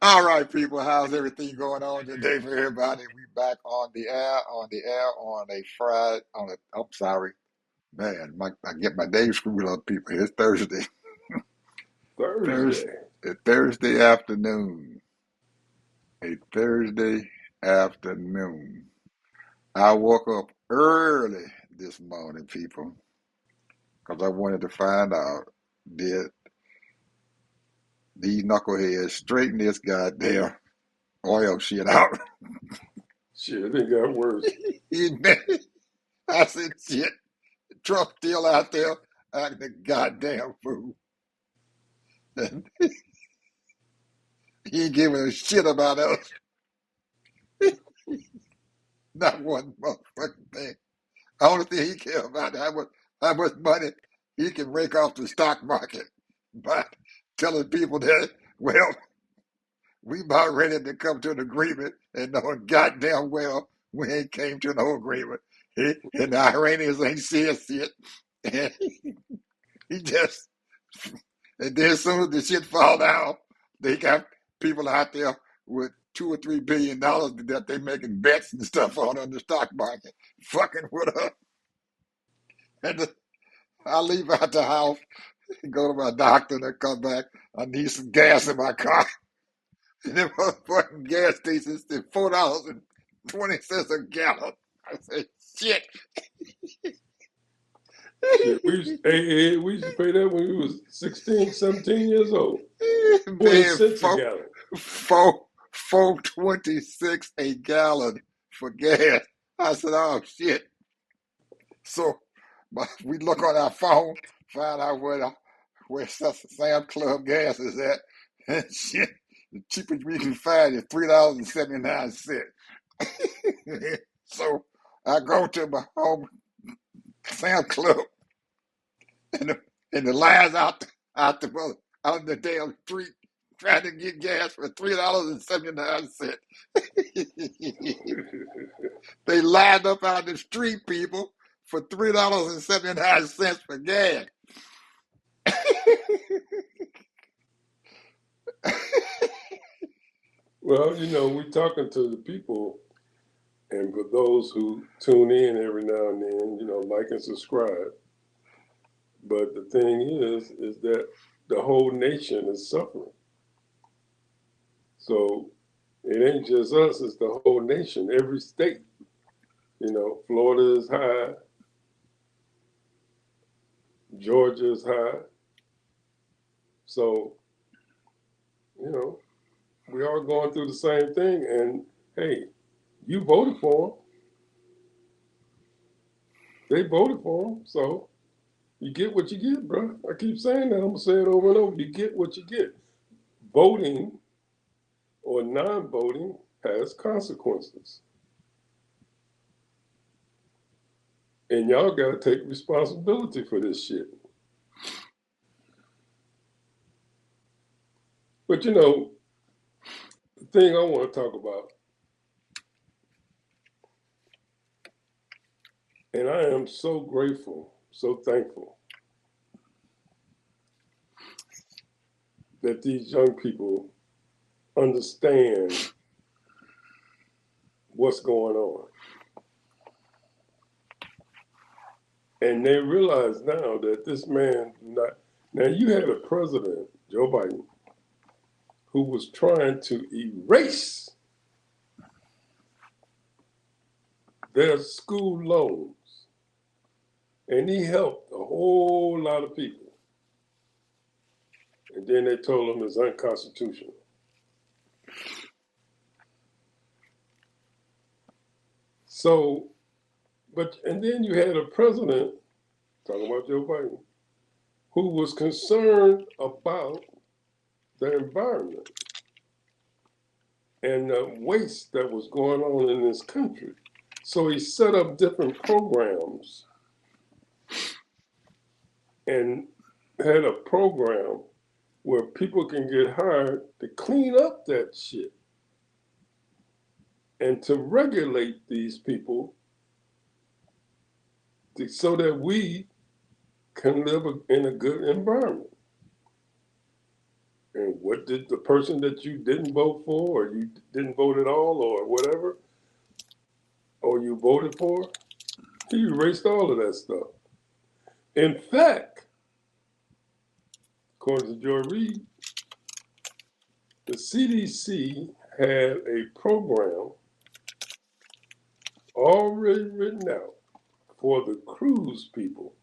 All right, people, how's everything going on today for everybody? We back on a Friday, I'm sorry, man, I get my day screwed up, people. It's Thursday, Thursday, Thursday. Thursday afternoon, a Thursday afternoon. I woke up early this morning, people, because I wanted to find out, did these knuckleheads straighten this goddamn oil shit out? Shit, it got worse. I said, shit. Trump still out there acting a goddamn fool. He ain't giving a shit about us. Not one motherfucking thing. The only thing he cares about is how much money he can rake off the stock market by telling people that, well, we about ready to come to an agreement and knowing goddamn well we ain't came to no agreement. And the Iranians ain't said shit. And he just And then as soon as the shit fall down, they got people out there with $2 or $3 billion that they making bets and stuff on the stock market, fucking with us. And I leave out the house, go to my doctor, and I come back. I need some gas in my car. And them motherfucking gas stations said $4.20 a gallon. I said, shit. Shit, we used to pay that when we was 16, 17 years old. 20 Man, cents a gallon. 4.26 a gallon for gas. I said, oh shit. So we look on our phone, find out where Sam Club gas is at, and shit, the cheapest we can find is $3.79. So I go to my home Sam Club, and the lines out the damn street trying to get gas for $3.79. They lined up out the street, people, for $3.79 for gas. Well, we're talking to the people, and for those who tune in every now and then, like and subscribe. But the thing is that the whole nation is suffering. So it ain't just us, it's the whole nation, every state. Florida is high, Georgia is high. So, we are going through the same thing. And hey, you voted for them. They voted for them. So you get what you get, bro. I keep saying that. I'm going to say it over and over. You get what you get. Voting or non-voting has consequences. And y'all got to take responsibility for this shit. But the thing I want to talk about, and I am so grateful, so thankful that these young people understand what's going on. And they realize now that this man now you had a president, Joe Biden, who was trying to erase their school loans. And he helped a whole lot of people. And then they told him it's unconstitutional. So, and then you had a president, talking about Joe Biden, who was concerned about the environment and the waste that was going on in this country. So he set up different programs and had a program where people can get hired to clean up that shit and to regulate these people so that we can live in a good environment. And what did the person that you didn't vote for, or you didn't vote at all, or whatever, or you voted for, he erased all of that stuff. In fact, according to Joy Reid, the CDC had a program already written out for the cruise people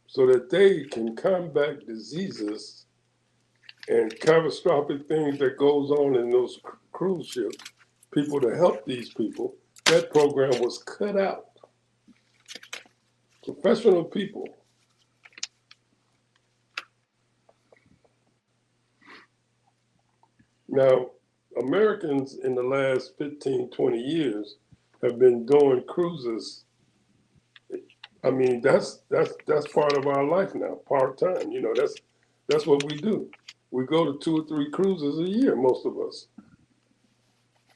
so that they can combat diseases and catastrophic things that goes on in those cruise ships, people to help these people. That program was cut out. Professional people. Now, Americans in the last 15, 20 years have been doing cruises. I mean, that's part of our life now, part time. You know, that's what we do. We go to 2 or 3 cruises a year, most of us.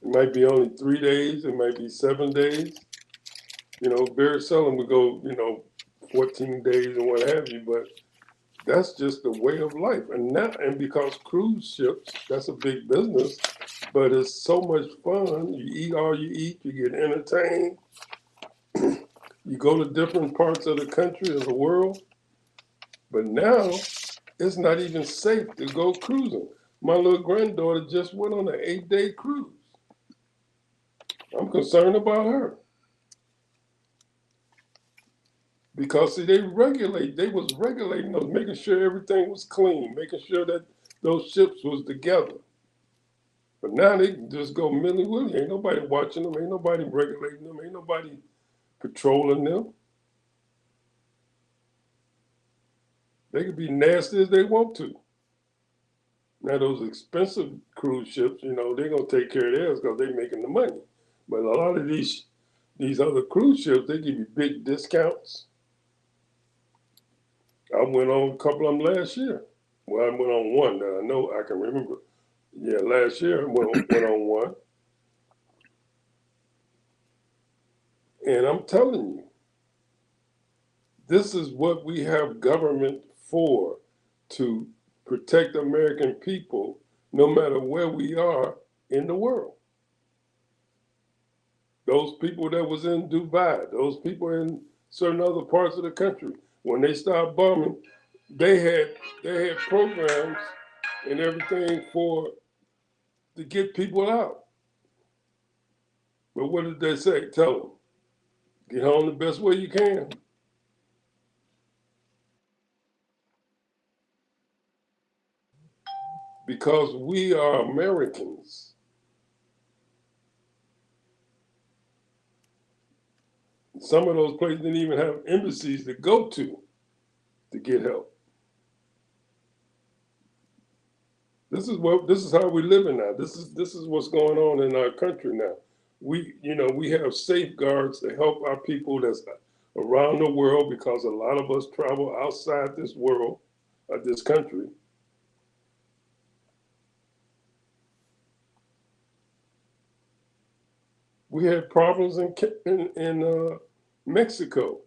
It might be only 3 days, it might be 7 days. You know, very seldom we go, 14 days and what have you, but that's just the way of life. And because cruise ships, that's a big business, but it's so much fun. You eat all you eat, you get entertained. You go to different parts of the country, of the world, but now it's not even safe to go cruising. My little granddaughter just went on an 8-day cruise. I'm concerned about her. Because see, they was regulating those, making sure everything was clean, making sure that those ships was together. But now they can just go milly-willy. Ain't nobody watching them, ain't nobody regulating them, ain't nobody patrolling them. They can be nasty as they want to. Now those expensive cruise ships, they're gonna take care of theirs because they're making the money. But a lot of these other cruise ships, they give you big discounts. I went on a couple of them last year. Well, I went on one that I know I can remember. Yeah, last year I went on one. And I'm telling you, this is what we have government for, to protect American people no matter where we are in the world. Those people that was in Dubai, those people in certain other parts of the country, when they started bombing, they had programs and everything to get people out. But what did they say? Tell them, get home the best way you can. Because we are Americans. Some of those places didn't even have embassies to go to get help. This is how we're living now. This is what's going on in our country now. We have safeguards to help our people that's around the world, because a lot of us travel outside this world, this country. We had problems in Mexico.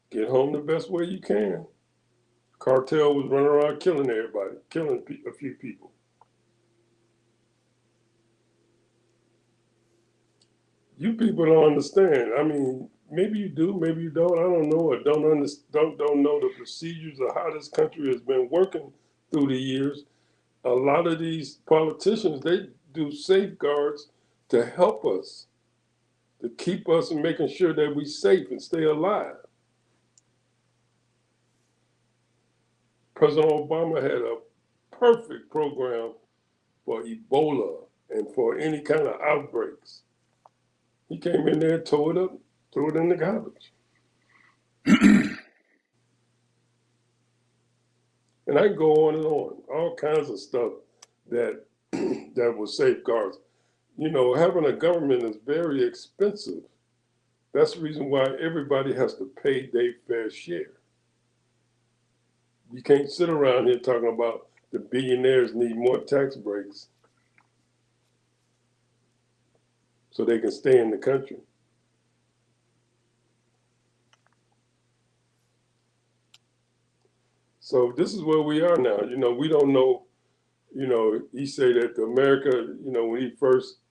Get home the best way you can. Cartel was running around killing everybody, killing a few people. You people don't understand. I mean, maybe you do, maybe you don't. I don't know, or don't know the procedures of how this country has been working through the years. A lot of these politicians, they do safeguards to help us, to keep us and making sure that we safe and stay alive. President Obama had a perfect program for Ebola and for any kind of outbreaks. He came in there, tore it up, threw it in the garbage. And I can go on and on, all kinds of stuff that that was safeguards. Having a government is very expensive. That's the reason why everybody has to pay their fair share. You can't sit around here talking about the billionaires need more tax breaks so they can stay in the country. So this is where we are now. We don't know. He said that America,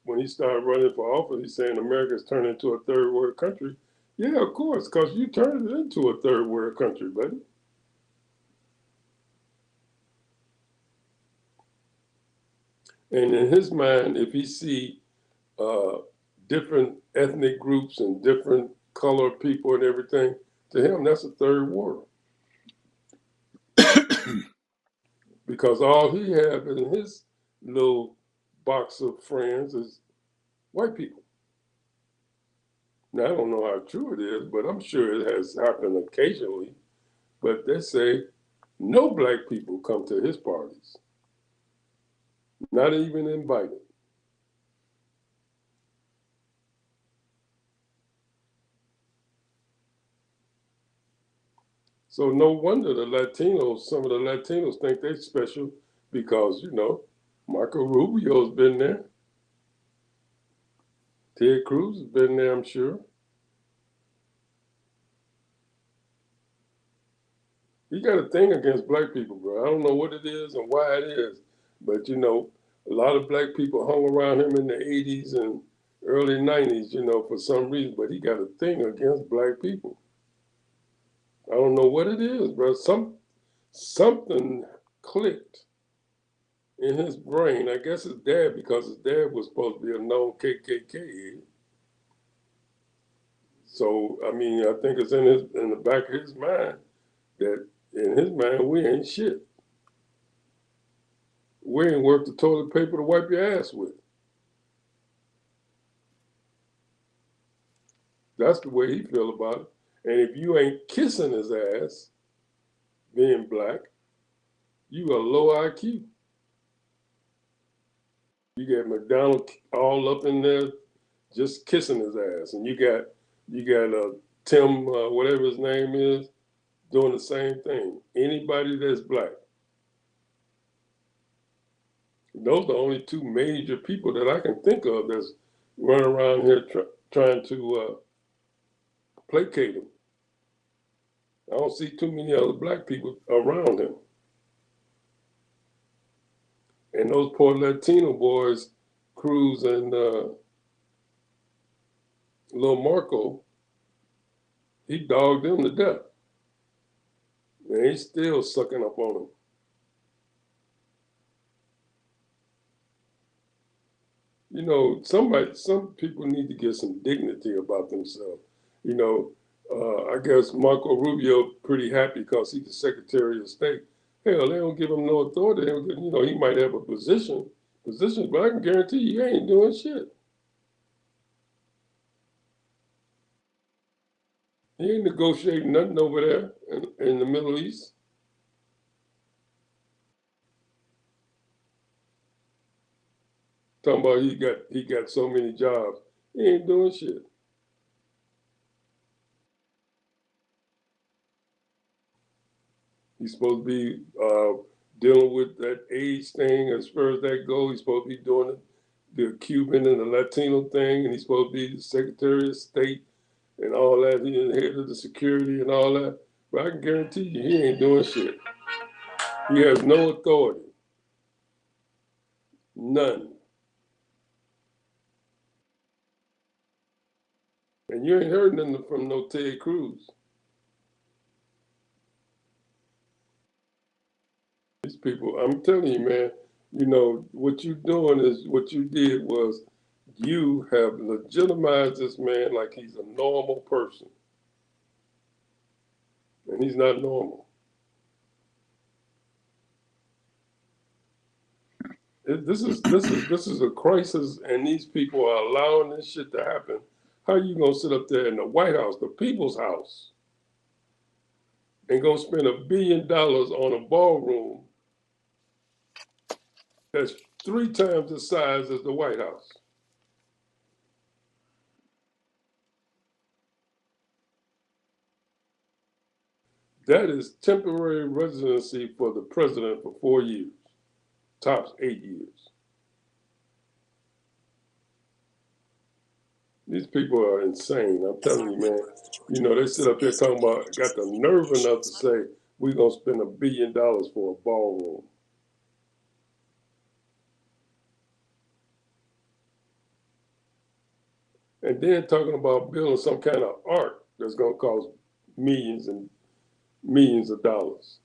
when he started running for office, he's saying America's turned into a third world country. Yeah, of course, because you turned it into a third world country, buddy. And in his mind, if he see uh, different ethnic groups and different color people and everything, to him that's a third world because all he have in his little box of friends is white people. Now I don't know how true it is, but I'm sure it has happened occasionally. But they say no black people come to his parties, not even invited. So no wonder some of the Latinos think they're special because, Marco Rubio's been there. Ted Cruz has been there, I'm sure. He got a thing against black people, bro. I don't know what it is and why it is, but a lot of black people hung around him in the '80s and early '90s, for some reason. But he got a thing against black people. I don't know what it is, bro. Something clicked in his brain. I guess his dad, because his dad was supposed to be a known KKK. So I mean, I think it's in the back of his mind that in his mind we ain't shit. We ain't worth the toilet paper to wipe your ass with. That's the way he feel about it. And if you ain't kissing his ass, being black, you a low IQ. You got McDonald all up in there just kissing his ass, and you got Tim whatever his name is doing the same thing. Anybody that's black, those are the only two major people that I can think of that's running around here trying to placate him. I don't see too many other black people around him. And those poor Latino boys, Cruz and Lil Marco, he dogged them to death. And he's still sucking up on them. Some people need to get some dignity about themselves. You know, I guess Marco Rubio pretty happy because he's the Secretary of State. Hell, they don't give him no authority. He might have a position, but I can guarantee you, he ain't doing shit. He ain't negotiating nothing over there in the Middle East. Talking about he got so many jobs. He ain't doing shit. He's supposed to be dealing with that AIDS thing as far as that goes. He's supposed to be doing the Cuban and the Latino thing, and he's supposed to be the Secretary of State and all that. He's the head of the security and all that. But I can guarantee you, he ain't doing shit. He has no authority, none. And you ain't heard nothing from no Ted Cruz. These people, I'm telling you, man, what you doing is what you did was you have legitimized this man like he's a normal person, and he's not normal. This is a crisis, and these people are allowing this shit to happen. How you gonna sit up there in the White House, the people's house, and go spend $1 billion on a ballroom that's 3 times the size as the White House? That is temporary residency for the president for 4 years, tops 8 years. These people are insane. I'm telling you, man. They sit up there talking about, got the nerve enough to say we're going to spend $1 billion for a ballroom. And then talking about building some kind of art that's going to cost millions and millions of dollars.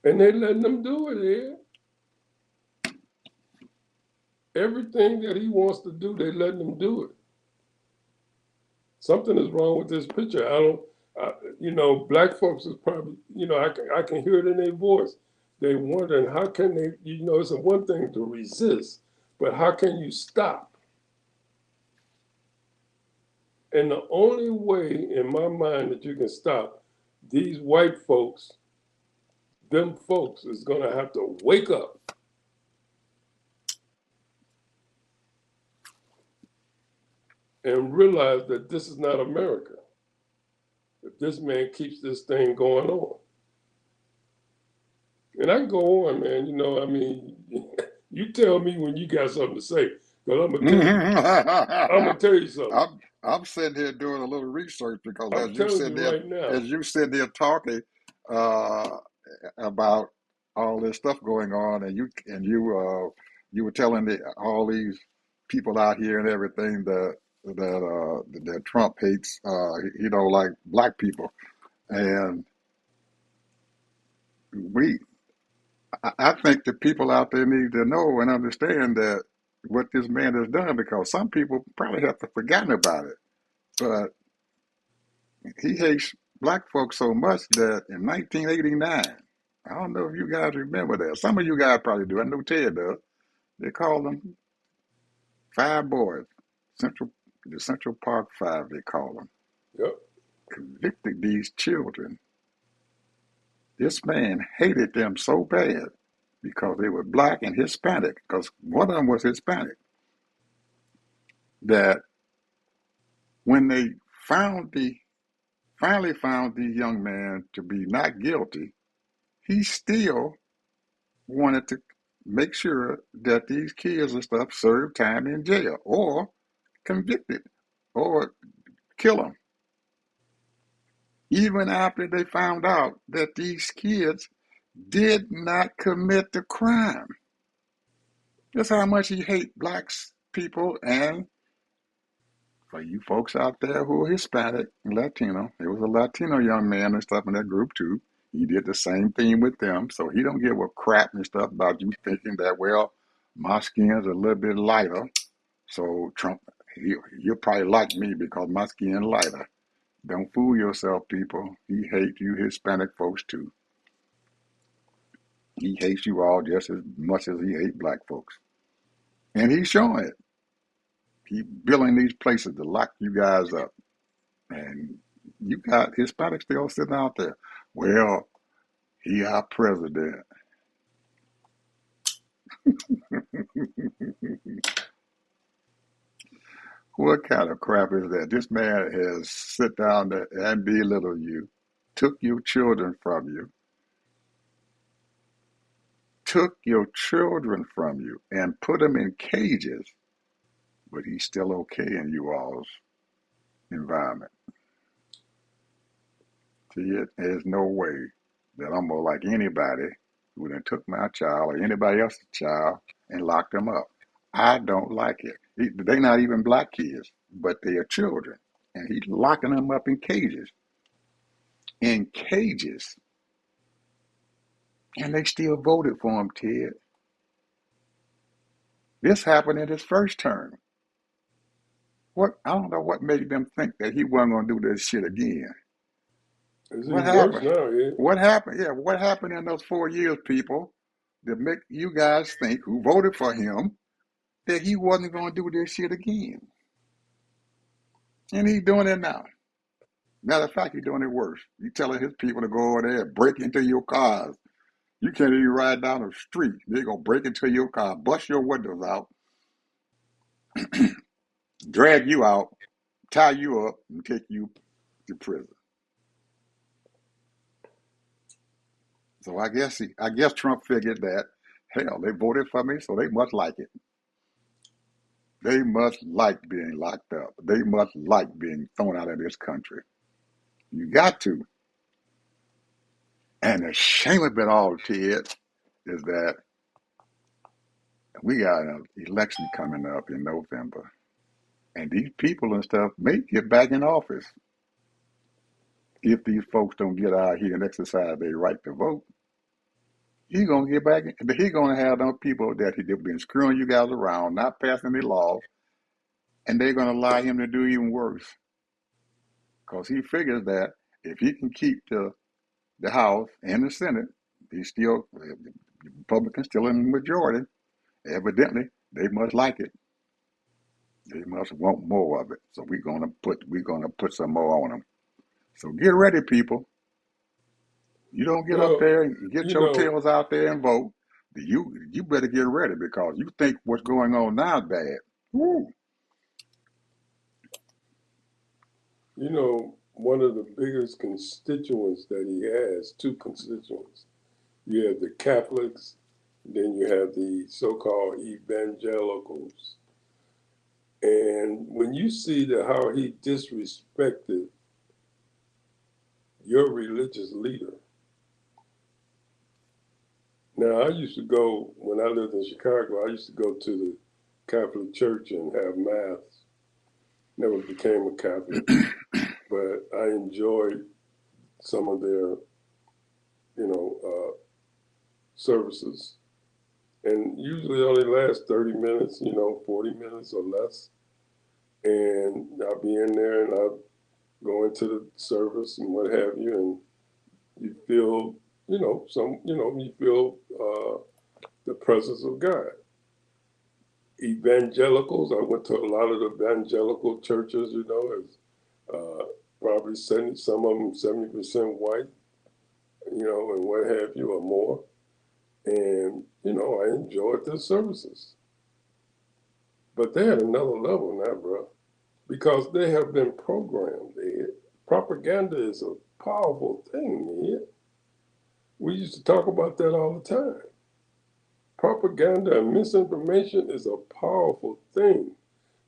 And they letting them do it here. Everything that he wants to do, they letting him do it. Something is wrong with this picture. Black folks is probably, I can hear it in their voice. They wondering how can they, it's a one thing to resist, but how can you stop? And the only way in my mind that you can stop these white folks, them folks, is going to have to wake up. And realize that this is not America. That this man keeps this thing going on. And I can go on, man. You tell me when you got something to say, because I'm gonna tell you something. I'm sitting here doing a little research because I'm telling you right now. as you sitting there talking uh, about all this stuff going on, and you were telling all these people out here and everything that Trump hates. He don't like black people, and we I think the people out there need to know and understand that what this man has done, because some people probably have forgotten about it. But he hates black folks so much that in 1989, I don't know if you guys remember that. Some of you guys probably do. I know Ted does. They called them Five Boys, the Central Park Five. They call them. Yep. Convicted these children. This man hated them so bad because they were black and Hispanic. Because one of them was Hispanic. That when they finally found the young man to be not guilty, he still wanted to make sure that these kids and stuff served time in jail or convicted or kill them. Even after they found out that these kids did not commit the crime. That's how much he hates blacks people. And for you folks out there who are Hispanic and Latino, there was a Latino young man and stuff in that group too. He did the same thing with them. So he don't give a crap and stuff about you thinking that, well, my skin's a little bit lighter. So Trump, you'll probably like me because my skin lighter. Don't fool yourself, people. He hates you Hispanic folks too. He hates you all just as much as he hates black folks. And he's showing it. He's building these places to lock you guys up. And you got Hispanics still sitting out there. Well, he our president. What kind of crap is that? This man has sit down there and belittled you, took your children from you, and put them in cages, but he's still okay in you all's environment. See, there's no way that I'm gonna like anybody who done took my child or anybody else's child and locked them up. I don't like it. They're not even black kids, but they are children. And he's locking them up in cages. In cages. And they still voted for him, Ted. This happened in his first term. I don't know what made them think that he wasn't gonna do this shit again. It's What even worse happened? now, yeah. What happened? Yeah, what happened in those 4 years, people, that make you guys think who voted for him that he wasn't gonna do this shit again? And he's doing it now. Matter of fact, he's doing it worse. He's telling his people to go over there and break into your cars. You can't even ride down the street. They're going to break into your car, bust your windows out, drag you out, tie you up, and take you to prison. So I guess Trump figured that, hell, they voted for me, so they must like it. They must like being locked up. They must like being thrown out of this country. You got to. And the shame of it all, Ted, is that we got an election coming up in November. And these people and stuff may get back in office if these folks don't get out here and exercise their right to vote. He's gonna get back. He's gonna have those people that he's been screwing you guys around, not passing any laws, and they're gonna allow him to do even worse because he figures that if he can keep the House and the Senate, he's still the Republicans still in the majority. Evidently, they must like it. They must want more of it. So we're gonna put some more on them. So get ready, people. You don't get up Well, there and get you your know, tails out there and vote. You better get ready because you think what's going on now is bad. Woo. one of the biggest constituents that he has, two constituents. You have the Catholics, then you have the so-called evangelicals. And when you see how he disrespected your religious leader. Now, I used to go, when I lived in Chicago, I used to go to the Catholic Church and have Mass. Never became a Catholic, but I enjoyed some of their, services. And usually only last 30 minutes, 40 minutes or less. And I'll be in there and I'll go into the service and what have you. And you feel, you feel the presence of God. Evangelicals, I went to a lot of the evangelical churches, as probably 70, some of them 70% white, and what have you, or more. And, I enjoyed their services. But they're at another level now, bro, because they have been programmed. Propaganda is a powerful thing, man. We used to talk about that all the time. Propaganda and misinformation is a powerful thing.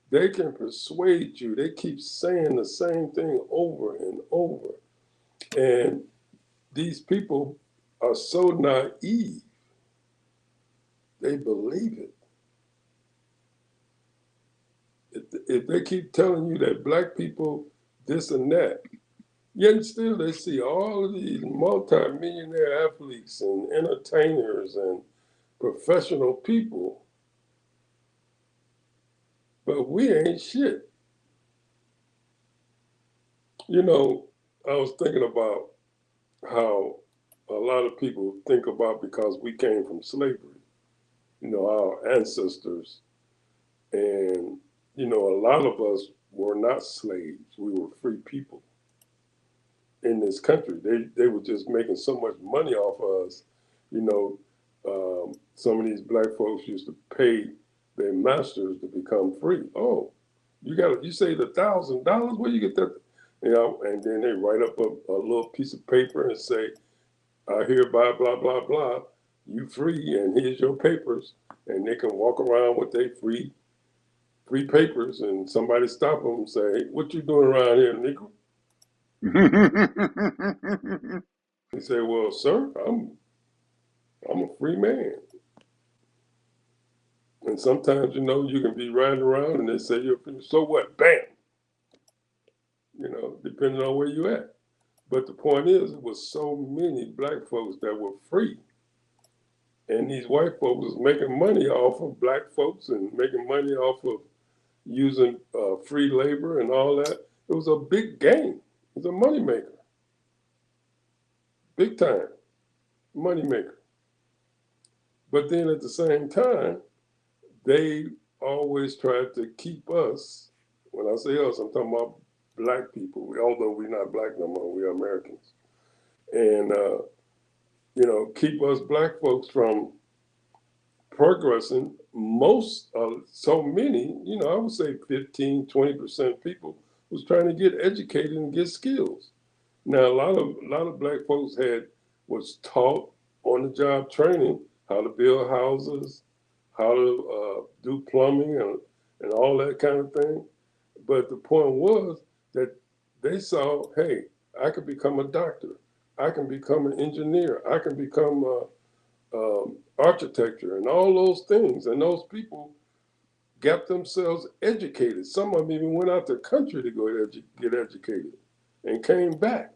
They can persuade you. They keep saying the same thing over and over. And these people are so naive, they believe it. If they keep telling you that black people this and that, yet still they see all of these multi-millionaire athletes and entertainers and professional people, but we ain't shit. I was thinking about how a lot of people think about because we came from slavery, our ancestors, and, a lot of us were not slaves. We were free people in this country. They were just making so much money off of us. Some of these black folks used to pay their masters to become free. Oh, you saved $1,000. Where you get that? And then they write up a little piece of paper and say, I hereby blah blah blah, you free, and here's your papers, and they can walk around with their free papers, and somebody stop them and say, hey, what you doing around here, Negro? He say, well, sir, I'm a free man. And sometimes, you can be riding around and they say you're free. So what? Bam. Depending on where you at. But the point is, it was so many black folks that were free. And these white folks was making money off of black folks and making money off of using free labor and all that. It was a big game. It was a moneymaker. Big time moneymaker. But then at the same time, they always tried to keep us, when I say us, I'm talking about black people, although we're not black no more, we're Americans. And, keep us black folks from progressing. So many, I would say 15, 20% people was trying to get educated and get skills. Now, a lot of black folks was taught on the job training how to build houses, how to do plumbing and all that kind of thing. But the point was that they saw, hey, I could become a doctor, I can become an engineer, I can become architecture, and all those things. And those people got themselves educated. Some of them even went out the country to go get educated and came back.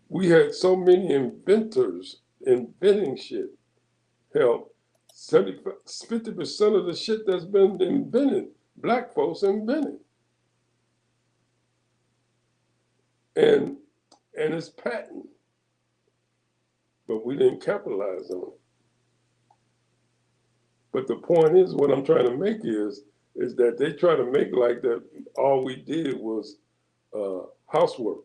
We had so many inventors inventing shit. Hell, 50% of the shit that's been invented, black folks invented. And it's patent. But we didn't capitalize on it. But the point is, what I'm trying to make is that they try to make like that all we did was housework,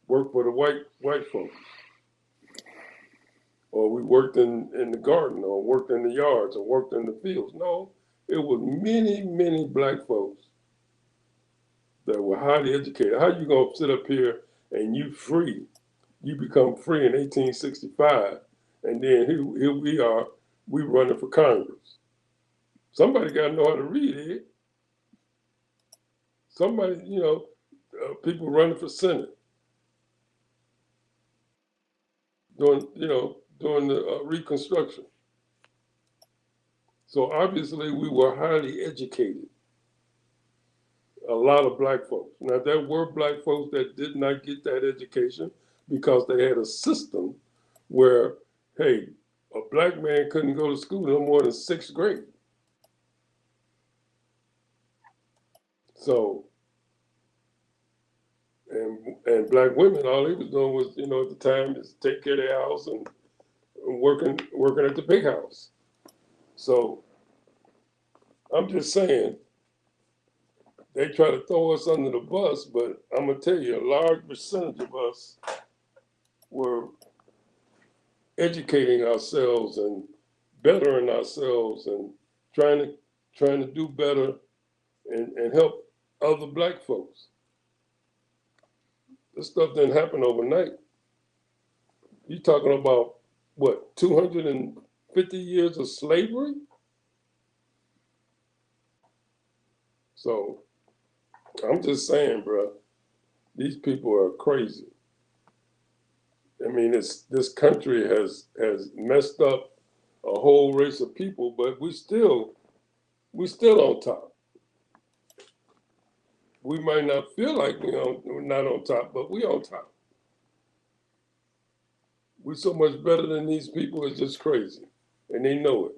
work for the white folks, or we worked in the garden, or worked in the yards, or worked in the fields. No, it was many black folks that were highly educated. How you gonna sit up here and you become free in 1865, and then here we are, we running for Congress. Somebody got to know how to read it. Somebody, people running for Senate during the Reconstruction. So obviously we were highly educated. A lot of black folks. Now there were black folks that did not get that education because they had a system where, hey, a black man couldn't go to school no more than sixth grade. So, and black women, all they was doing was, at the time, is take care of their house and working at the big house. So I'm just saying, they try to throw us under the bus, but I'm gonna tell you, a large percentage of us were educating ourselves and bettering ourselves and trying to do better and help other black folks. This stuff didn't happen overnight. You talking about what, 250 years of slavery? So I'm just saying, bro, these people are crazy. I mean, this country has messed up a whole race of people, but we still on top. We might not feel like we're not on top, but we on top. We're so much better than these people. It's just crazy, and they know it.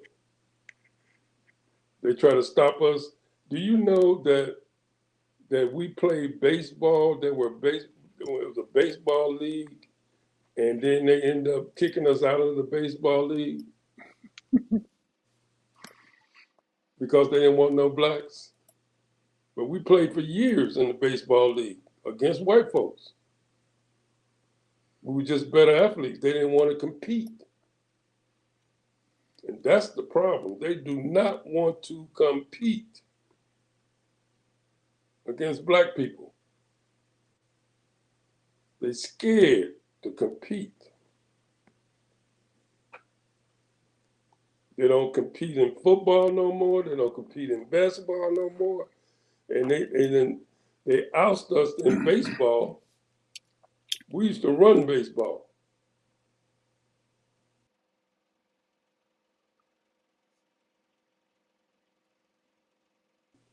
They try to stop us. Do you know that we played baseball? It was a baseball league, and then they end up kicking us out of the baseball league because they didn't want no blacks. But we played for years in the baseball league against white folks. We were just better athletes. They didn't want to compete. And that's the problem. They do not want to compete against black people. They're scared to compete. They don't compete in football no more. They don't compete in basketball no more. And they oust us in baseball. We used to run baseball.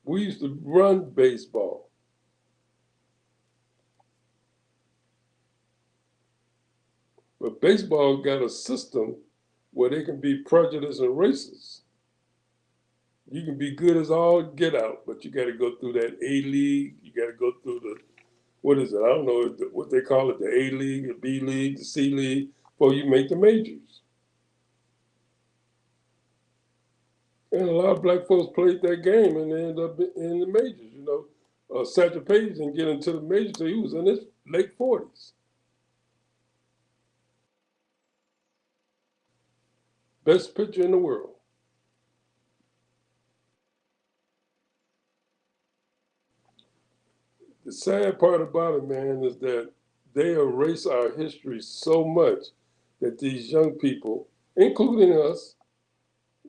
We used to run baseball. But baseball got a system where they can be prejudiced and racist. You can be good as all get out, but you got to go through that A league. You got to go through what is it? I don't know what they call it, the A league, the B league, the C league, before you make the majors. And a lot of black folks played that game and they ended up in the majors. Satchel Paige didn't get into the majors until he was in his late 40s. Best pitcher in the world. The sad part about it, man, is that they erase our history so much that these young people, including us,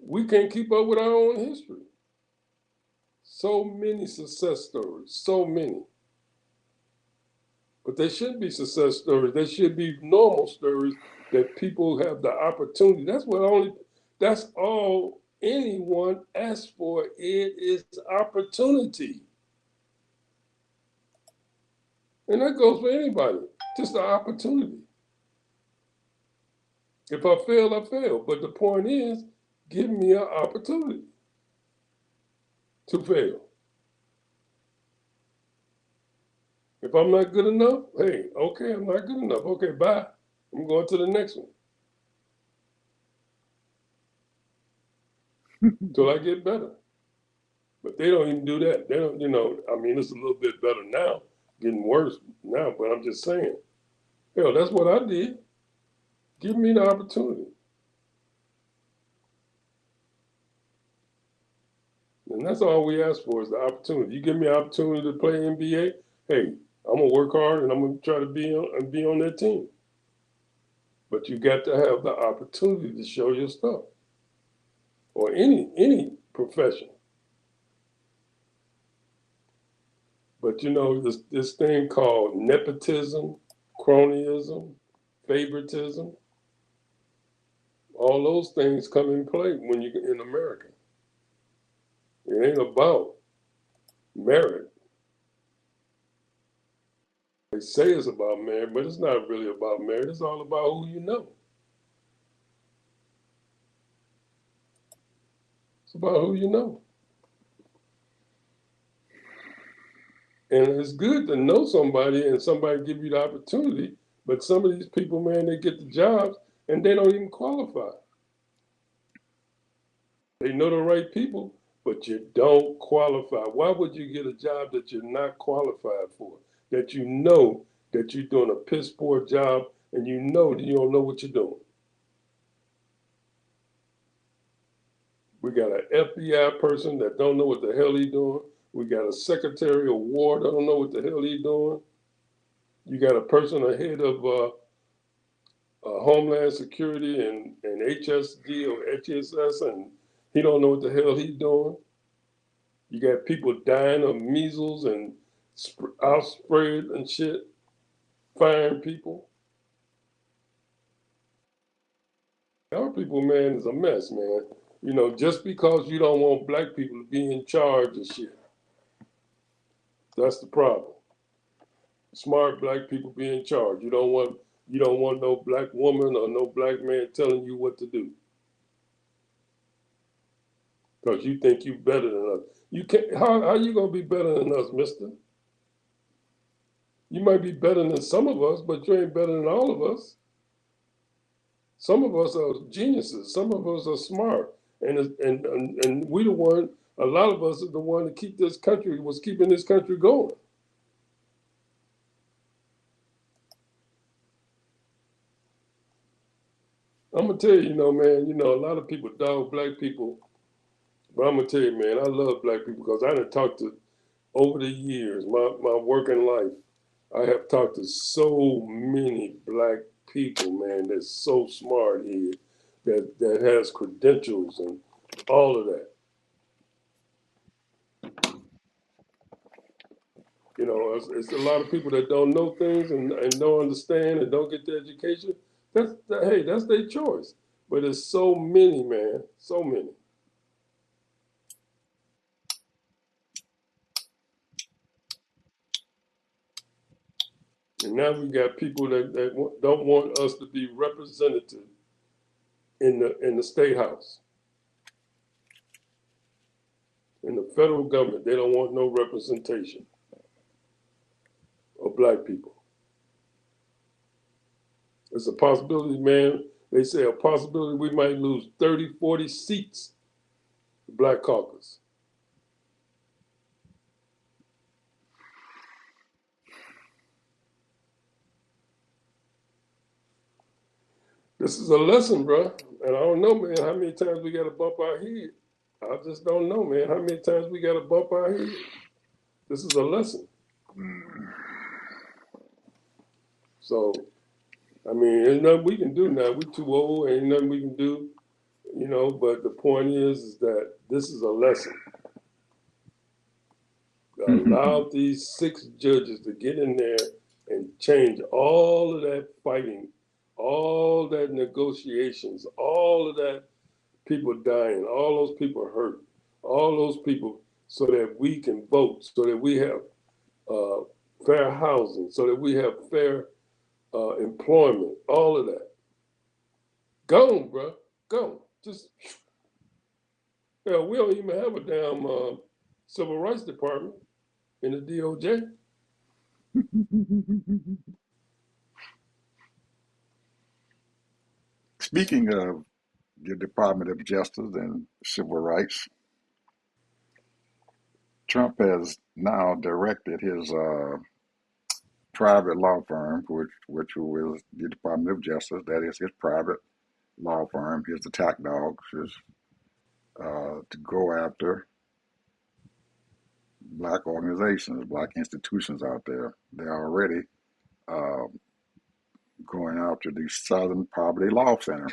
We can't keep up with our own history. So many success stories, so many. But they shouldn't be success stories. They should be normal stories that people have the opportunity. That's all anyone asks for. It is opportunity. And that goes for anybody. Just the opportunity. If I fail, I fail. But the point is, give me an opportunity to fail. If I'm not good enough, hey, okay, I'm not good enough. Okay, bye. I'm going to the next one till I get better. But they don't even do that. They don't, I mean, it's a little bit better now, getting worse now, but I'm just saying, hell, that's what I did. Give me the opportunity. And that's all we ask for is the opportunity. You give me an opportunity to play NBA, hey, I'm gonna work hard and I'm gonna try to be on that team. But you got to have the opportunity to show your stuff. Or any profession. But this thing called nepotism, cronyism, favoritism, all those things come in play when you're in America. It ain't about merit. They say it's about merit, but it's not really about merit. It's all about who you know. It's about who you know. And it's good to know somebody and somebody give you the opportunity, but some of these people, man, they get the jobs and they don't even qualify. They know the right people, but you don't qualify. Why would you get a job that you're not qualified for? That you know that you're doing a piss poor job and you know that you don't know what you're doing. We got an FBI person that don't know what the hell he's doing. We got a Secretary of War that don't know what the hell he's doing. You got a person ahead of Homeland Security and HSD or HSS, and he don't know what the hell he's doing. You got people dying of measles and outspread and shit, firing people. Our people, man, is a mess, man. Just because you don't want black people to be in charge of shit, that's the problem. Smart black people be in charge. You don't want no black woman or no black man telling you what to do because you think you better than us. You can't. How you gonna be better than us, Mister? You might be better than some of us, but you ain't better than all of us. Some of us are geniuses. Some of us are smart, and we the one. A lot of us are the one to keeping this country going. I'm gonna tell you, man. A lot of people dog black people, but I'm gonna tell you, man, I love black people because I done talked to over the years, my working life. I have talked to so many black people, man. That's so smart here, that has credentials and all of that. It's a lot of people that don't know things and don't understand and don't get the education. Hey, that's their choice. But there's so many, man, so many. And now we got people that don't want us to be represented in the state house, in the federal government. They don't want no representation of black people. It's a possibility, man. They say a possibility we might lose 30, 40 seats, the Black Caucus. This is a lesson, bro. And I don't know, man, how many times we got to bump our head. I just don't know, man, how many times we got to bump our head. This is a lesson. So, I mean, there's nothing we can do now. We're too old. Ain't nothing we can do. But the point is that this is a lesson. Mhm. Allow these 6 judges to get in there and change all of that fighting, all that negotiations, all of that people dying, all those people hurt, all those people, so that we can vote, so that we have uh, fair housing, so that we have fair employment, all of that. Gone, bro. Gone. Just, hell, we don't even have a damn civil rights department in the DOJ. Speaking of the Department of Justice and Civil Rights, Trump has now directed his private law firm, which was the Department of Justice, that is his private law firm, his attack dogs, is to go after black organizations, black institutions out there. They're already uh, going after the Southern Poverty Law Center.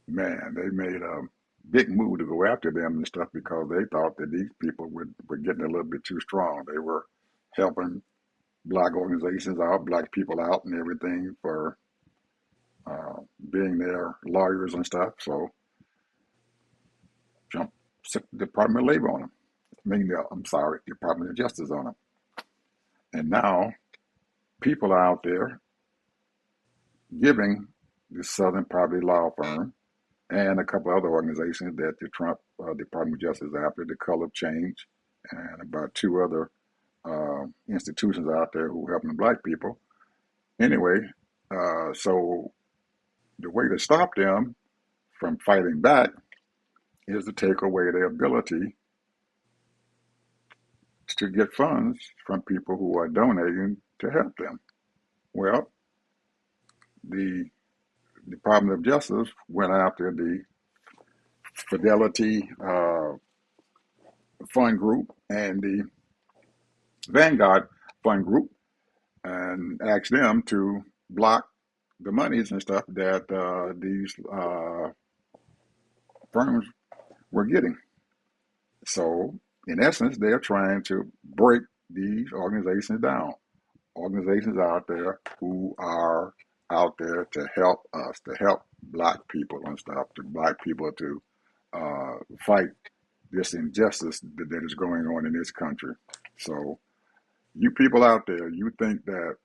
Man, they made a big move to go after them and stuff because they thought that these people were getting a little bit too strong. They were helping black organizations out, black people out, and everything for being their lawyers and stuff. So Trump sent the Department of Labor on them. I'm sorry, Department of Justice on them. And now people are out there giving the Southern Poverty Law Firm and a couple other organizations that the Trump Department of Justice is after, the Color of Change, and about 2 other institutions out there who are helping black people. Anyway, so the way to stop them from fighting back is to take away their ability to get funds from people who are donating to help them. Well, the Department of Justice went after the Fidelity Fund Group and the Vanguard Fund Group and asked them to block the monies and stuff that these firms were getting. So, in essence, they're trying to break these organizations down. Organizations out there who are out there to help us, to help black people and stuff, to black people to fight this injustice that is going on in this country. So, you people out there, you think that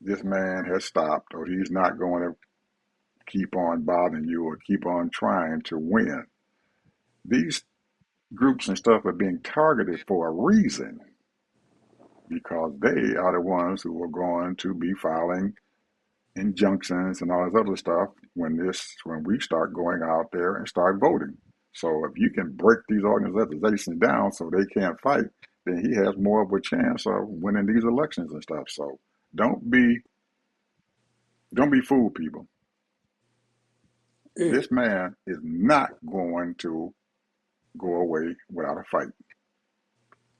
this man has stopped or he's not going to keep on bothering you or keep on trying to win. These groups and stuff are being targeted for a reason because they are the ones who are going to be filing injunctions and all this other stuff when we start going out there and start voting. So if you can break these organizations down so they can't fight, then he has more of a chance of winning these elections and stuff. So don't be don't be fooled, people. Yeah. This man is not going to go away without a fight,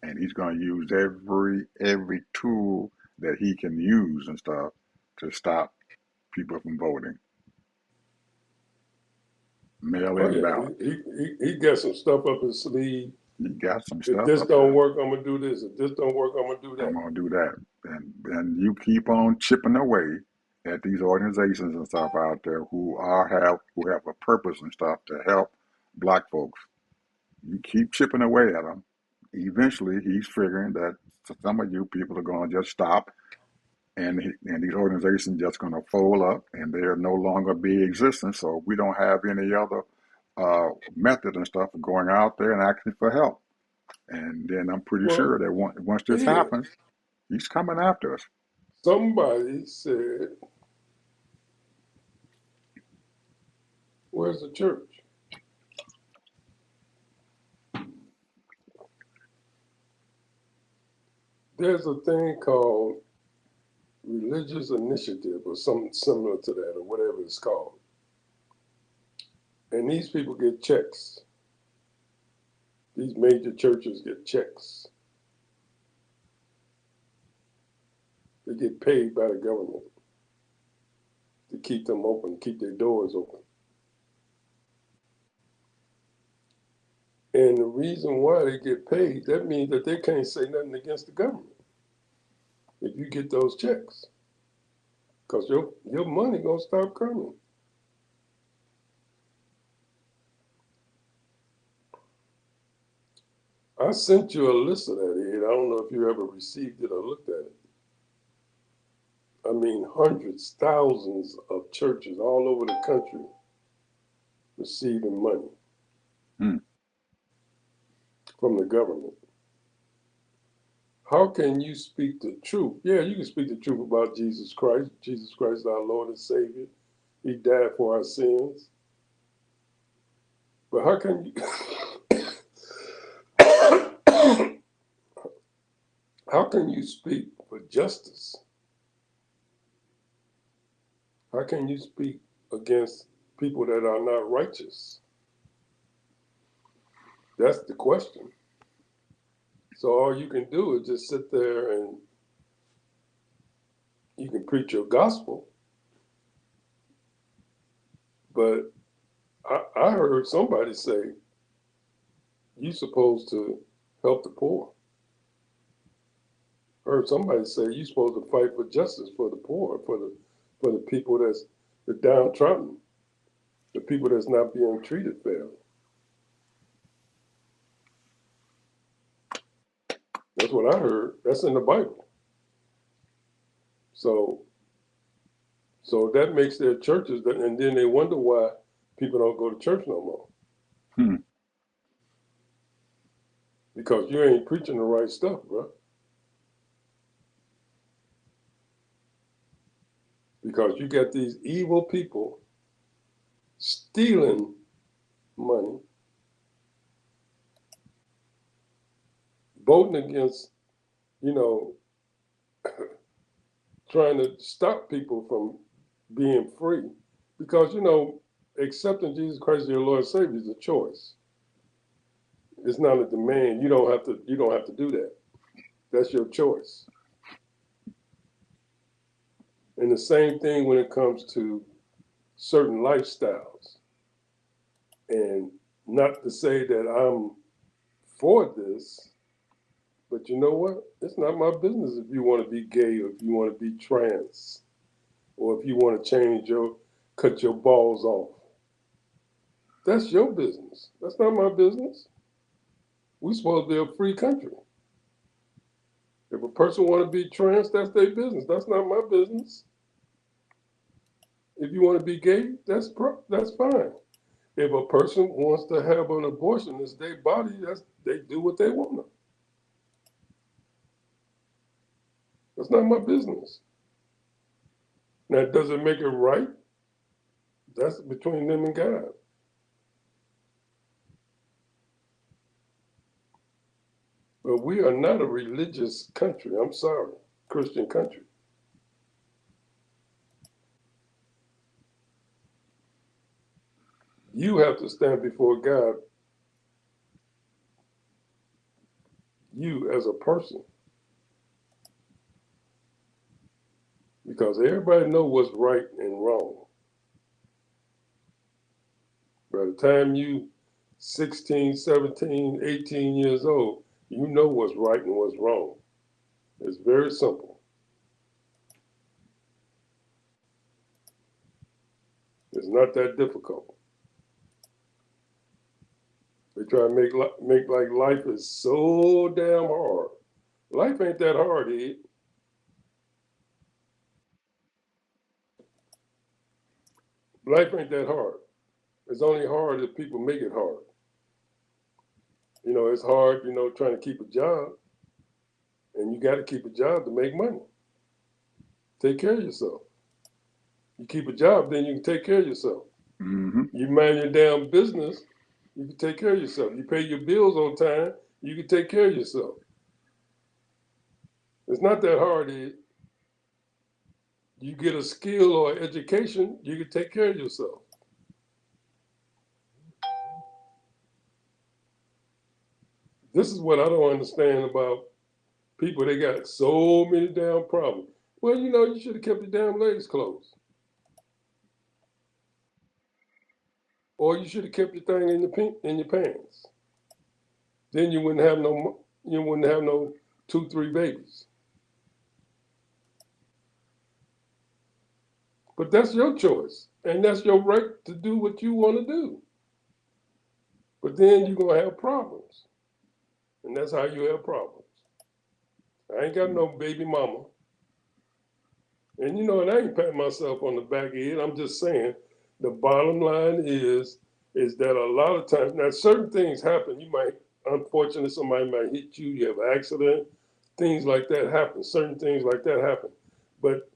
and he's going to use every tool that he can use and stuff to stop people from voting. Oh Mail-in yeah, ballot. he got some stuff up his sleeve. He got some If stuff this up don't there. work, I'm gonna do this. If this don't work, I'm gonna do I'm that. gonna do that, and you keep on chipping away at these organizations and stuff out there who have a purpose and stuff to help black folks. You keep chipping away at them. Eventually, he's figuring that some of you people are going to just stop, and these organizations just going to fold up, and they'll no longer be existent. So we don't have any other method and stuff of going out there and asking for help. And then I'm pretty Well, sure that once this here, happens, he's coming after us. somebody said, "Where's the church?" There's a thing called religious initiative or something similar to that, or whatever it's called. And these people get checks. These major churches get checks. They get paid by the government to keep them open, keep their doors open. And the reason why they get paid, that means that they can't say nothing against the government if you get those checks. Because your money gonna stop coming. I sent you a list of that, Ed. I don't know if you ever received it or looked at it. I mean, hundreds, thousands of churches all over the country receiving money Hmm. from the government. How can you speak the truth? Yeah, you can speak the truth about Jesus Christ. Jesus Christ, our Lord and Savior. He died for our sins. But how can you how can you speak for justice? How can you speak against people that are not righteous? That's the question. So all you can do is just sit there and you can preach your gospel. But I heard somebody say you're supposed to help the poor. I heard somebody say you're supposed to fight for justice for the poor, for the people that's the downtrodden, the people that's not being treated fairly. That's what I heard. That's in the Bible. So so that makes their churches, and then they wonder why people don't go to church no more Hmm. because you ain't preaching the right stuff, bro. Because you got these evil people stealing money, voting against, you know, trying to stop people from being free. Because, accepting Jesus Christ as your Lord and Savior is a choice. It's not a demand. You don't have to do that. That's your choice. And the same thing when it comes to certain lifestyles. And not to say that I'm for this, but you know what? It's not my business if you want to be gay or if you want to be trans or if you want to cut your balls off. That's your business. That's not my business. We're supposed to be a free country. If a person want to be trans, that's their business. That's not my business. If you want to be gay, that's fine. If a person wants to have an abortion, it's their body. They do what they want. That's not my business. Now, does it make it right? That's between them and God. But we are not a religious country. I'm sorry, Christian country. You have to stand before God, you as a person, because everybody knows what's right and wrong. By the time you 16, 17, 18 years old, you know what's right and what's wrong. It's very simple. It's not that difficult. They try to make like life is so damn hard. Life ain't that hard, Ed. Life ain't that hard. It's only hard if people make it hard. It's hard, trying to keep a job, and you got to keep a job to make money. Take care of yourself. You keep a job, then you can take care of yourself. Mm-hmm. You mind your damn business, you can take care of yourself. You pay your bills on time, you can take care of yourself. It's not that hard, Ed. You get a skill or education, you can take care of yourself. This is what I don't understand about people. They got so many damn problems. Well, you should have kept your damn legs closed. Or you should have kept your thing in your pants. Then you wouldn't have no 2, 3 babies. But that's your choice, and that's your right to do what you want to do. But then you're gonna have problems, and that's how you have problems. I ain't got no baby mama, and and I ain't patting myself on the back of the head. I'm just saying, the bottom line is that a lot of times now certain things happen. You might, unfortunately, somebody might hit you. You have an accident. Things like that happen. Certain things like that happen, but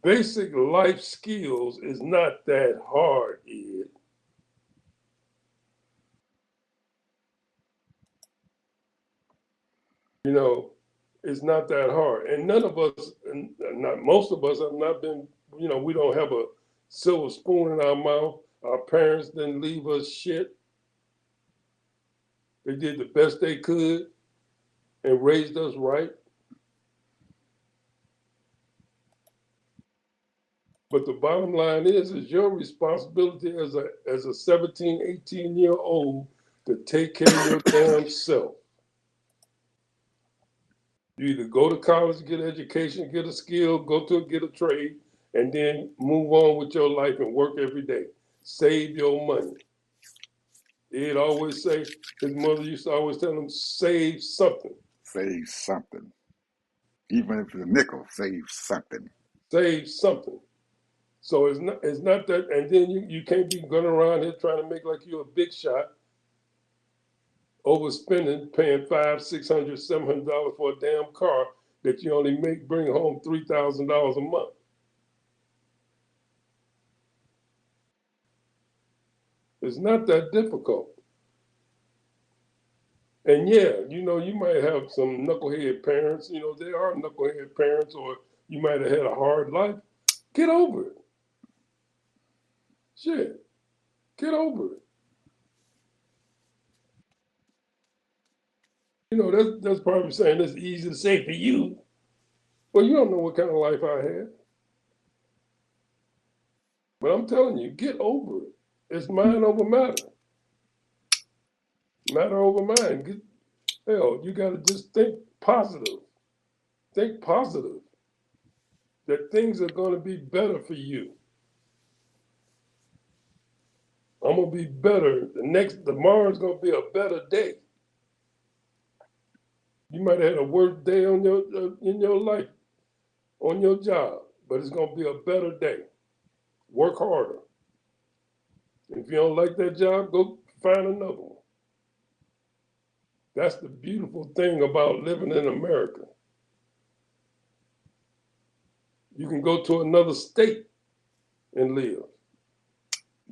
basic life skills is not that hard, Ed. You know, it's not that hard. And none of us, and not most of us, have not been, we don't have a silver spoon in our mouth. Our parents didn't leave us shit. They did the best they could and raised us right. But the bottom line is your responsibility as a 17, 18-year old to take care of your damn self. You either go to college, get an education, get a skill, get a trade, and then move on with your life and work every day. Save your money. He'd always say, his mother used to always tell him, save something. Save something. Even if it's a nickel, save something. Save something. So it's not that, and then you can't be going around here trying to make like you're a big shot, overspending, paying $500, $600, $700 for a damn car that you only bring home $3,000 a month. It's not that difficult. And yeah, you might have some knucklehead parents. There are knucklehead parents, or you might have had a hard life. Get over it. Shit, get over it. That's probably saying it's easy to say for you. Well, you don't know what kind of life I had. But I'm telling you, get over it. It's mind over matter. Matter over mind. Hell, you got to just think positive. Think positive. That things are going to be better for you. I'm gonna be better. Tomorrow's gonna be a better day. You might have had a worse day on in your life, on your job, but it's gonna be a better day. Work harder. If you don't like that job, go find another one. That's the beautiful thing about living in America. You can go to another state and live.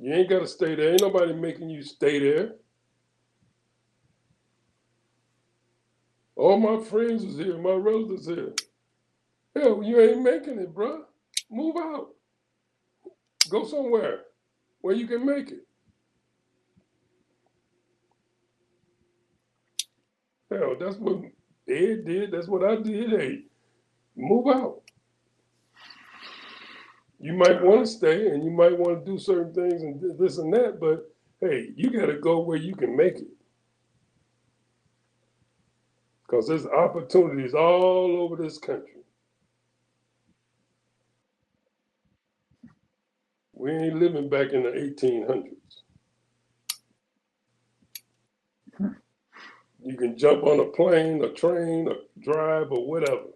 You ain't gotta stay there. Ain't nobody making you stay there. All my friends is here, my relatives here. Hell, you ain't making it, bruh. Move out. Go somewhere where you can make it. Hell, that's what Ed did. That's what I did. Hey, move out. You might want to stay and you might want to do certain things and this and that, but hey, you got to go where you can make it. Because there's opportunities all over this country. We ain't living back in the 1800s. You can jump on a plane, a train, a drive, or whatever.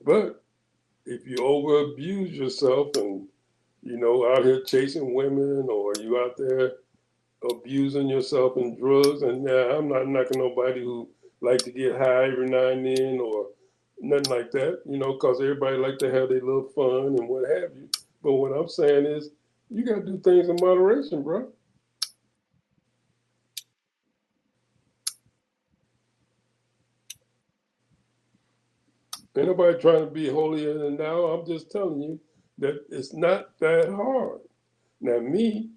But if you over abuse yourself and out here chasing women, or you out there abusing yourself in drugs, and I'm not knocking nobody who like to get high every now and then or nothing like that, because everybody like to have their little fun and what have you. But what I'm saying is, you got to do things in moderation, bro. Ain't nobody trying to be holier than thou. I'm just telling you that it's not that hard. Now, me,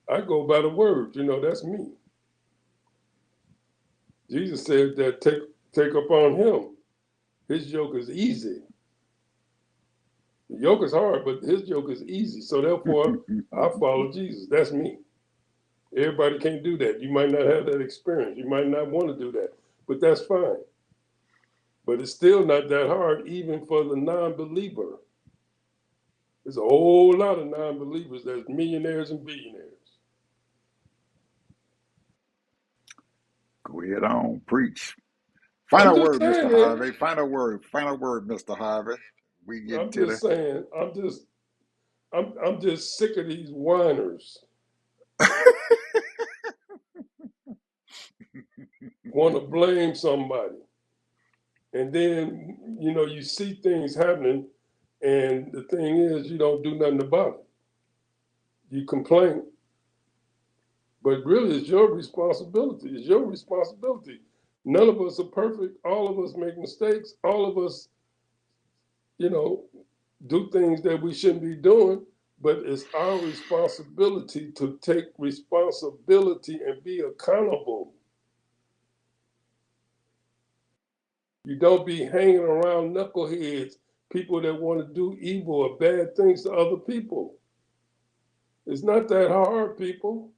I go by the word. That's me. Jesus said that take upon him. His yoke is easy. The yoke is hard, but his yoke is easy. So therefore, I follow Jesus. That's me. Everybody can't do that. You might not have that experience. You might not want to do that, but that's fine. But it's still not that hard, even for the non-believer. There's a whole lot of non-believers that's millionaires and billionaires. Go ahead on, preach. I'm Final just word, Mr. saying it. Harvey. Final word. Final word, Mr. Harvey. We get I'm to just saying. I'm just sick of these whiners. the Want to blame somebody, and then you see things happening, and the thing is, you don't do nothing about it. You complain, but really, it's your responsibility. It's your responsibility. None of us are perfect. All of us make mistakes. All of us, you know, do things that we shouldn't be doing. But it's our responsibility to take responsibility and be accountable. You don't be hanging around knuckleheads, people that want to do evil or bad things to other people. It's not that hard, people.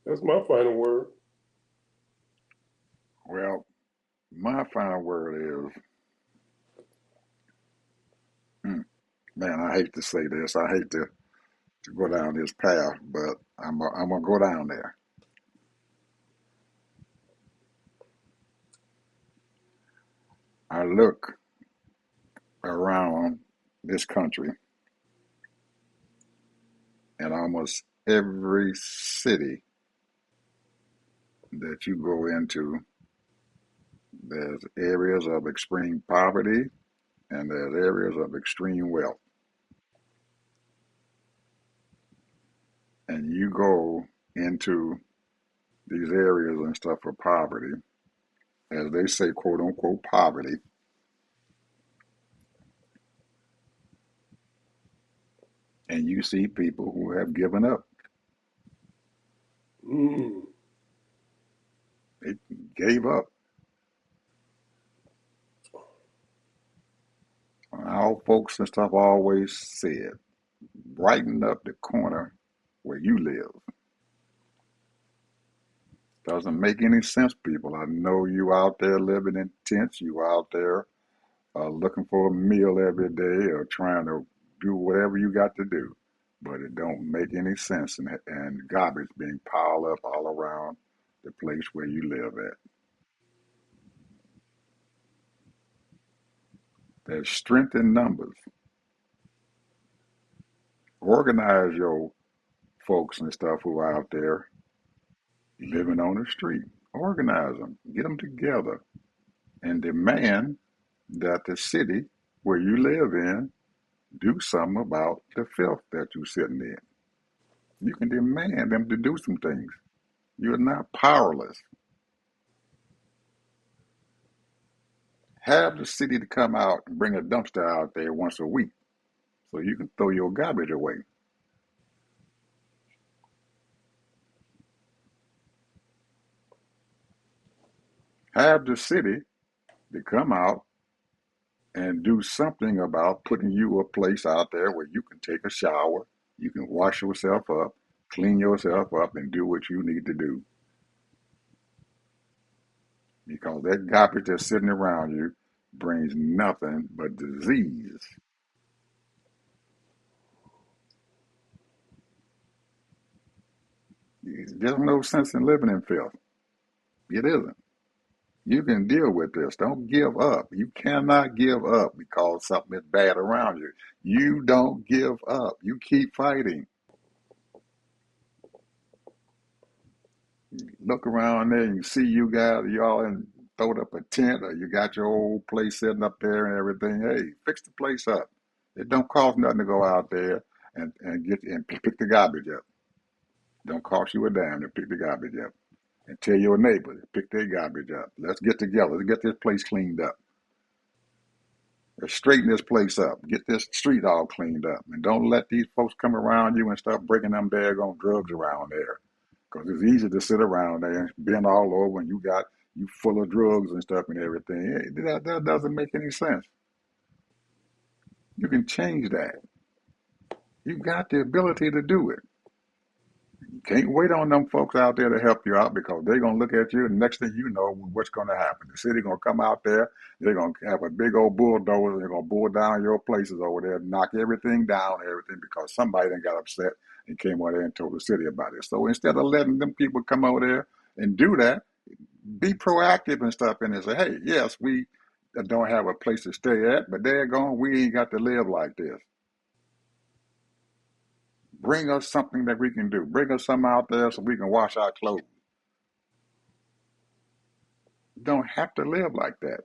That's my final word. Well, my final word is, hmm, man, I hate to say this. I hate to go down this path, but I'm going to go down there. I look around this country, and almost every city that you go into, there's areas of extreme poverty and there's areas of extreme wealth. And you go into these areas and stuff for poverty, as they say, quote unquote, poverty, and you see people who have given up. Mm. They gave up. Our folks and stuff always said, brighten up the corner where you live. Doesn't make any sense, people. I know you out there living in tents, you out there looking for a meal every day or trying to do whatever you got to do. But it don't make any sense, and garbage being piled up all around the place where you live at. There's strength in numbers. Organize your folks and stuff who are out there living on the street. Organize them, get them together, and demand that the city where you live in do something about the filth that you're sitting in. You can demand them to do some things. You're not powerless. Have the city to come out and bring a dumpster out there once a week so you can throw your garbage away. Have the city to come out and do something about putting you a place out there where you can take a shower, you can wash yourself up, clean yourself up, and do what you need to do. Because that garbage that's sitting around you brings nothing but disease. There's no sense in living in filth. It isn't. You can deal with this. Don't give up. You cannot give up because something is bad around you. You don't give up. You keep fighting. Look around there and you see you guys, y'all in throwed up a tent or you got your old place sitting up there and everything. Hey, fix the place up. It don't cost nothing to go out there and get and pick the garbage up. Don't cost you a dime to pick the garbage up. And tell your neighbors to pick their garbage up. Let's get together. Let's get this place cleaned up. Let's straighten this place up. Get this street all cleaned up. And don't let these folks come around you and start breaking them daggone drugs around there. Because it's easy to sit around there and bend all over and you got You full of drugs and stuff and everything. That doesn't make any sense. You can change that. You got the ability to do it. You can't wait on them folks out there to help you out because they're gonna look at you and next thing you know what's gonna happen. The city gonna come out there, they're gonna have a big old bulldozer, they're gonna bull down your places over there, knock everything down and everything because somebody done got upset and came over there and told the city about it. So instead of letting them people come over there and do that, be proactive and stuff and say, hey, yes, we don't have a place to stay at, but they're gone, we ain't got to live like this. Bring us something that we can do. Bring us something out there so we can wash our clothes. Don't have to live like that.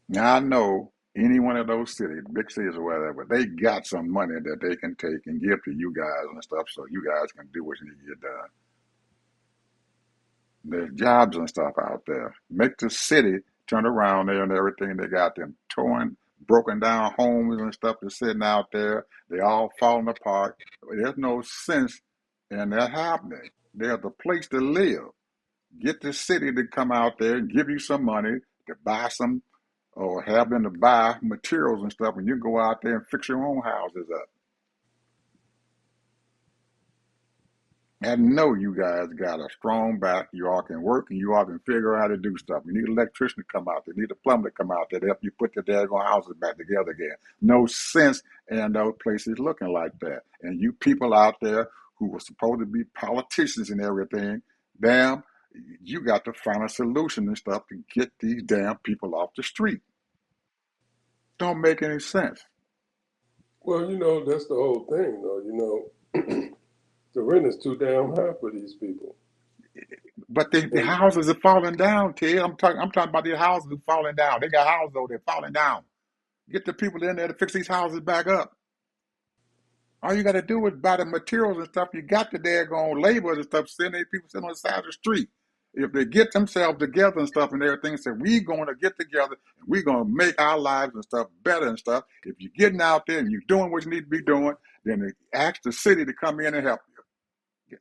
Now I know any one of those cities, big cities or whatever, they got some money that they can take and give to you guys and stuff so you guys can do what you need to get done. There's jobs and stuff out there. Make the city turn around there and everything. They got them torn, broken down homes and stuff that's sitting out there. They all falling apart. There's no sense in that happening. There's a place to live. Get the city to come out there and give you some money to buy some or have them to buy materials and stuff, and you go out there and fix your own houses up. I know you guys got a strong back. You all can work and you all can figure out how to do stuff. You need an electrician to come out there. You need a plumber to come out there to help you put the daggone houses back together again. No sense in those places looking like that. And you people out there who were supposed to be politicians and everything, damn, you got to find a solution and stuff to get these damn people off the street. Don't make any sense. Well, that's the whole thing, though. The rent is too damn high for these people. But the And houses are falling down, Ted. I'm talking about the houses are falling down. They got houses though, they're falling down. Get the people in there to fix these houses back up. All you got to do is buy the materials and stuff. You got the daggone labor and stuff sitting there, people sitting on the side of the street. If they get themselves together and stuff and everything and say, we going to get together and we're going to make our lives and stuff better and stuff. If you're getting out there and you're doing what you need to be doing, then they ask the city to come in and help you.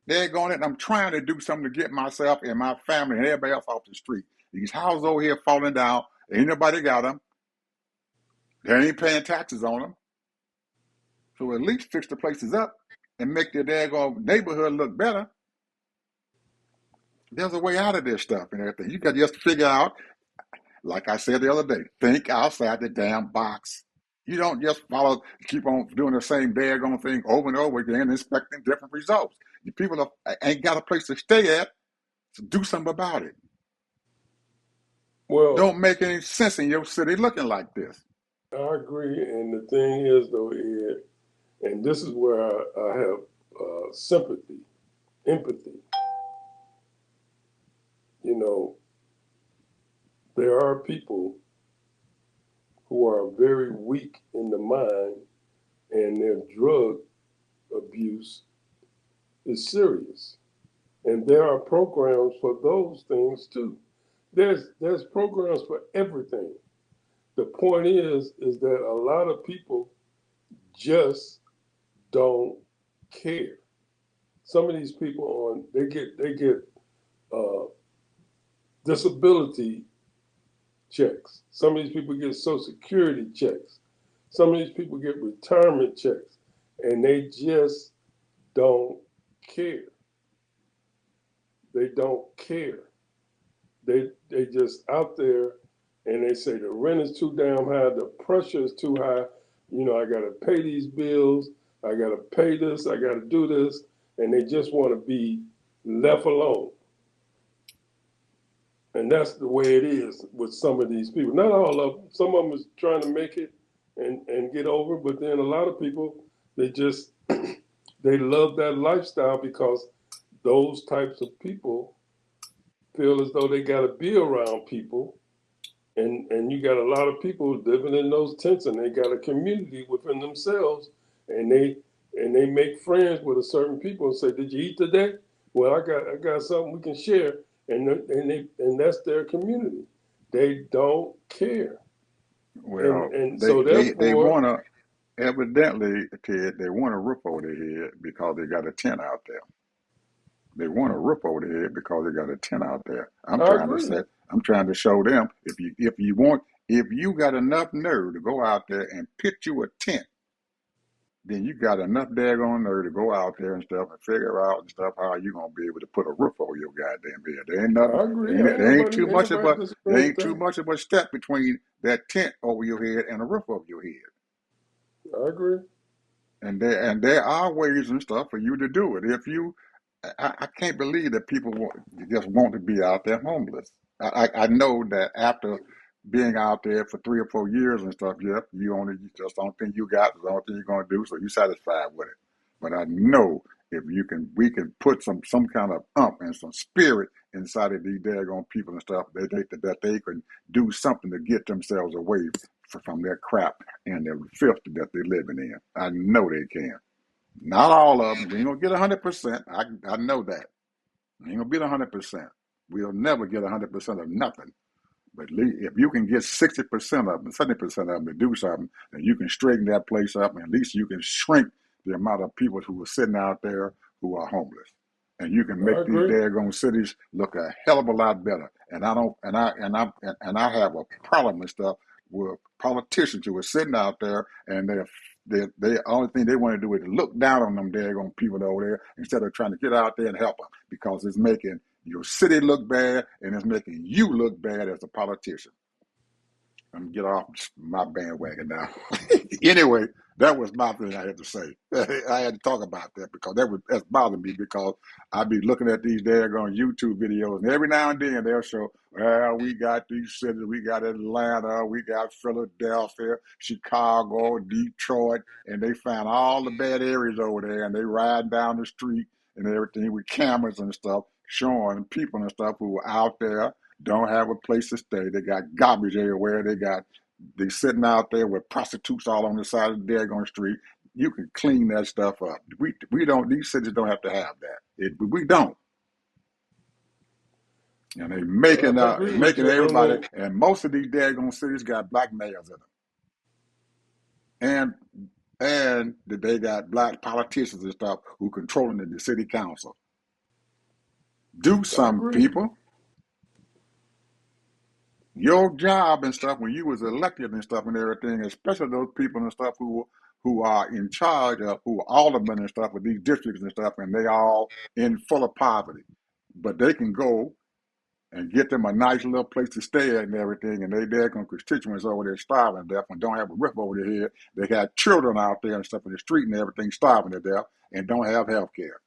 They're going and I'm trying to do something to get myself and my family and everybody else off the street. These houses over here falling down. Ain't nobody got them. They ain't paying taxes on them. So at least fix the places up and make their daggone neighborhood look better. There's a way out of this stuff and everything. You got to just figure out, like I said the other day, think outside the damn box. You don't just keep on doing the same daggone thing over and over again, expecting different results. You people ain't got a place to stay at, so do something about it. well, Don't make any sense in your city looking like this. I agree. And the thing is, though, Ed, and this is where I have sympathy, empathy. You know, there are people who are very weak in the mind, and their drug abuse is serious. And there are programs for those things too. There's programs for everything. The point is that a lot of people just don't care. Some of these people they get uh, disability checks. Some of these people get Social Security checks. Some of these people get retirement checks, and they just don't care. They don't care. They just out there, and they say the rent is too damn high, the pressure is too high. I got to pay these bills. I got to pay this. I got to do this, and they just want to be left alone. And that's the way it is with some of these people. Not all of them. Some of them is trying to make it and get over, but then a lot of people, they just they love that lifestyle because those types of people feel as though they got to be around people, and you got a lot of people living in those tents, and they got a community within themselves, and they make friends with a certain people and say, "Did you eat today? Well, I got something we can share," and that's their community. They don't care, and Well, and they so they they therefore, want to evidently, Ted, they want a roof over their head because they got a tent out there. They want a roof over their head because they got a tent out there. I agree. I'm trying to show them if you got enough nerve to go out there and pitch you a tent, then you got enough daggone nerve to go out there and stuff and figure out and stuff how you gonna be able to put a roof over your goddamn head. There ain't nothing. I agree. Ain't There ain't nobody too ain't much of nobody a there disagreeing with ain't too that. much of a step between that tent over your head and a roof over your head. I agree. And there are ways and stuff for you to do it. If you, I can't believe that people just want to be out there homeless. I know that after being out there for 3 or 4 years and stuff, yeah, you just don't think you got the only thing you're gonna do, so you're satisfied with it. But I know if we can put some kind of and some spirit inside of these daggone people and stuff, that they can do something to get themselves away from their crap and the filth that they're living in. I know they can. Not all of them. We ain't gonna get 100%. I know that. We ain't gonna get 100%. We'll never get 100% of nothing. But if you can get 60% of them, 70% of them to do something, then you can straighten that place up, and at least you can shrink the amount of people who are sitting out there who are homeless. And you can I make these agree. daggone cities look a hell of a lot better. And I don't, and I have a problem and stuff with politicians who are sitting out there and they only thing they want to do is look down on them daggone people over there instead of trying to get out there and help them because it's making your city look bad and it's making you look bad as a politician. I'm gonna get off my bandwagon now. Anyway, that was my thing I had to say. I had to talk about that because that's bothering me because I be looking at these daggone YouTube videos and every now and then they'll show, well, we got these cities, we got Atlanta, we got Philadelphia, Chicago, Detroit, and they found all the bad areas over there and they ride down the street and everything with cameras and stuff showing people and stuff who are out there don't have a place to stay. They got garbage everywhere. They sitting out there with prostitutes all on the side of the daggone street. You can clean that stuff up. We don't. These cities don't have to have that. We don't. And they I agree with making you. And everybody. when And most of these daggone cities got black mayors in them, and they got black politicians and stuff who controlling the city council. Do I some agree. people. Your job and stuff when you was elected and stuff and everything, especially those people and stuff who are in charge of who are aldermen and stuff with these districts and stuff, and they all in full of poverty, but they can go and get them a nice little place to stay at and everything, and their constituents over there starving to death and don't have a roof over their head. They got children out there and stuff in the street and everything starving to death and don't have health care.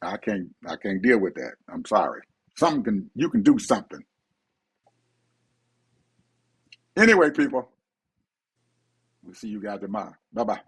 I can't deal with that. I'm sorry. You can do something. Anyway, people, we'll see you guys tomorrow. Bye bye.